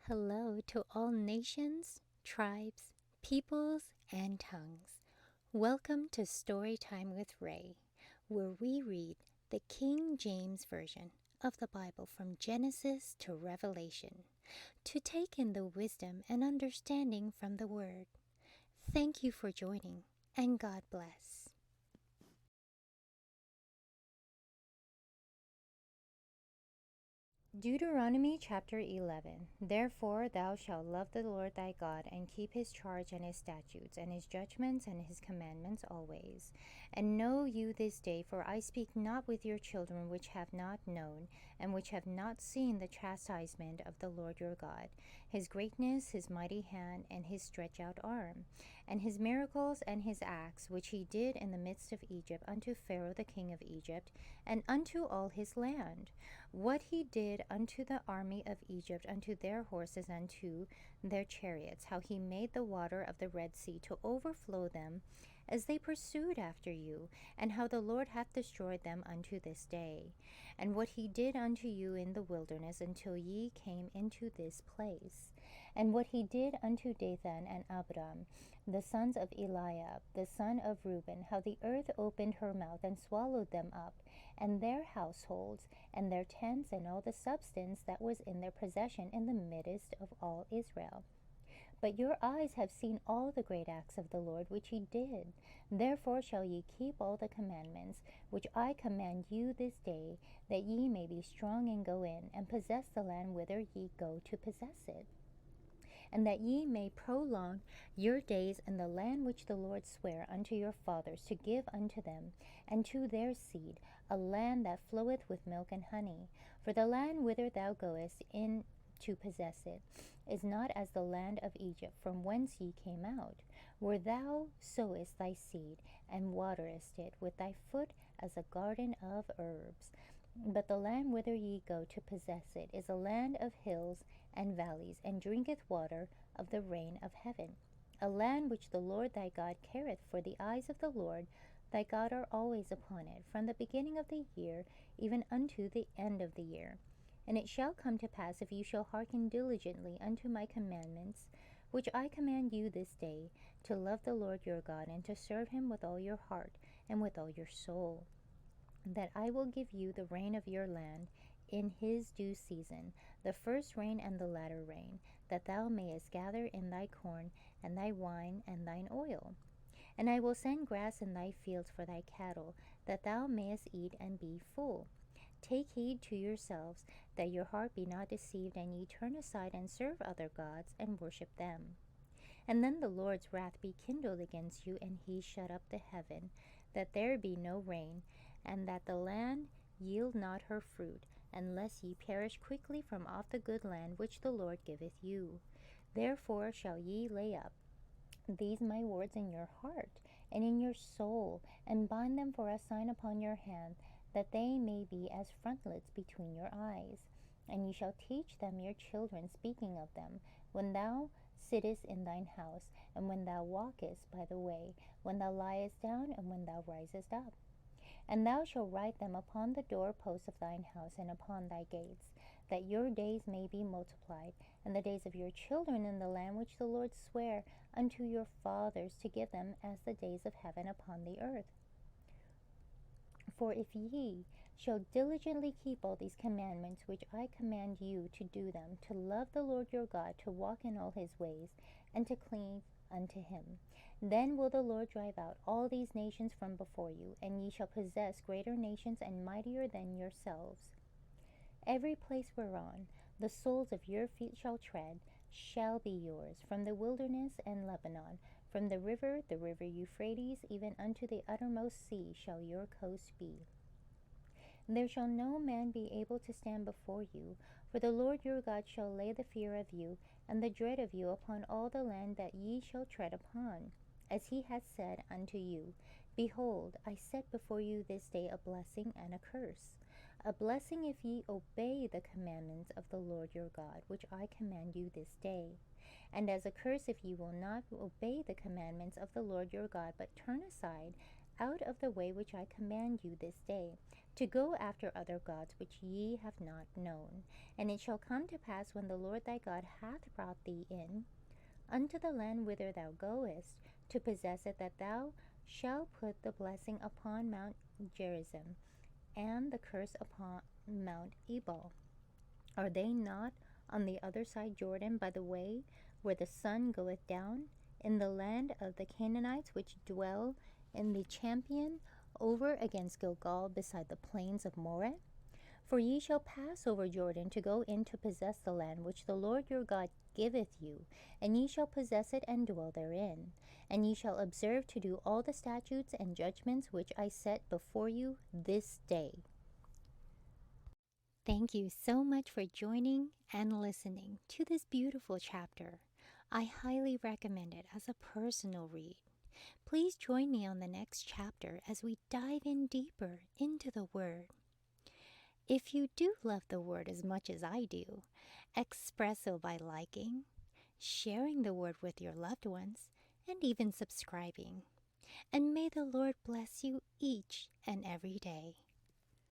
Hello to all nations, tribes, peoples, and tongues. Welcome to Storytime with Ray, where we read the King James Version of the Bible from Genesis to Revelation, to take in the wisdom and understanding from the Word. Thank you for joining, and God bless. Deuteronomy chapter 11. Therefore thou shalt love the Lord thy God, and keep his charge and his statutes, and his judgments and his commandments always. And know you this day, for I speak not with your children which have not known, and which have not seen the chastisement of the Lord your God, his greatness, his mighty hand, and his stretched out arm, and his miracles and his acts, which he did in the midst of Egypt unto Pharaoh the king of Egypt, and unto all his land. What he did unto the army of Egypt, unto their horses, and to their chariots, how he made the water of the Red Sea to overflow them as they pursued after you, and how the Lord hath destroyed them unto this day. And what he did unto you in the wilderness until ye came into this place. And what he did unto Dathan and Abiram, the sons of Eliab, the son of Reuben, how the earth opened her mouth and swallowed them up, and their households, and their tents, and all the substance that was in their possession in the midst of all Israel. But your eyes have seen all the great acts of the Lord which he did. Therefore shall ye keep all the commandments which I command you this day, that ye may be strong and go in, and possess the land whither ye go to possess it, and that ye may prolong your days in the land which the Lord sware unto your fathers to give unto them and to their seed, a land that floweth with milk and honey. For the land whither thou goest in to possess it is not as the land of Egypt, from whence ye came out, where thou sowest thy seed, and waterest it with thy foot as a garden of herbs. But the land whither ye go to possess it is a land of hills and valleys, and drinketh water of the rain of heaven. A land which the Lord thy God careth, for the eyes of the Lord thy God are always upon it, from the beginning of the year even unto the end of the year. And it shall come to pass, if you shall hearken diligently unto my commandments, which I command you this day, to love the Lord your God, and to serve him with all your heart and with all your soul, that I will give you the rain of your land in his due season, the first rain and the latter rain, that thou mayest gather in thy corn and thy wine and thine oil. And I will send grass in thy fields for thy cattle, that thou mayest eat and be full. Take heed to yourselves, that your heart be not deceived, and ye turn aside and serve other gods, and worship them. And then the Lord's wrath be kindled against you, and he shut up the heaven, that there be no rain, and that the land yield not her fruit, unless ye perish quickly from off the good land which the Lord giveth you. Therefore shall ye lay up these my words in your heart and in your soul, and bind them for a sign upon your hand, that they may be as frontlets between your eyes. And ye shall teach them your children, speaking of them, when thou sittest in thine house, and when thou walkest by the way, when thou liest down, and when thou risest up. And thou shalt write them upon the doorposts of thine house and upon thy gates, that your days may be multiplied, and the days of your children in the land which the Lord sware unto your fathers to give them, as the days of heaven upon the earth. For if ye shall diligently keep all these commandments which I command you to do them, to love the Lord your God, to walk in all his ways, and to cleave unto him, then will the Lord drive out all these nations from before you, and ye shall possess greater nations and mightier than yourselves. Every place whereon the soles of your feet shall tread shall be yours, from the wilderness and Lebanon, from the river Euphrates, even unto the uttermost sea shall your coast be. There shall no man be able to stand before you, for the Lord your God shall lay the fear of you and the dread of you upon all the land that ye shall tread upon, as he hath said unto you, Behold, I set before you this day a blessing and a curse. A blessing if ye obey the commandments of the Lord your God, which I command you this day. And as a curse if ye will not obey the commandments of the Lord your God, but turn aside out of the way which I command you this day, to go after other gods which ye have not known. And it shall come to pass, when the Lord thy God hath brought thee in unto the land whither thou goest, to possess it, that thou shalt put the blessing upon Mount Gerizim, and the curse upon Mount Ebal. Are they not on the other side Jordan, by the way where the sun goeth down, in the land of the Canaanites which dwell in the Champion, over against Gilgal, beside the plains of Moreh? For ye shall pass over Jordan to go in to possess the land which the Lord your God giveth you, and ye shall possess it and dwell therein. And ye shall observe to do all the statutes and judgments which I set before you this day. Thank you so much for joining and listening to this beautiful chapter. I highly recommend it as a personal read. Please join me on the next chapter as we dive in deeper into the Word. If you do love the Word as much as I do, express so by liking, sharing the Word with your loved ones, and even subscribing. And may the Lord bless you each and every day.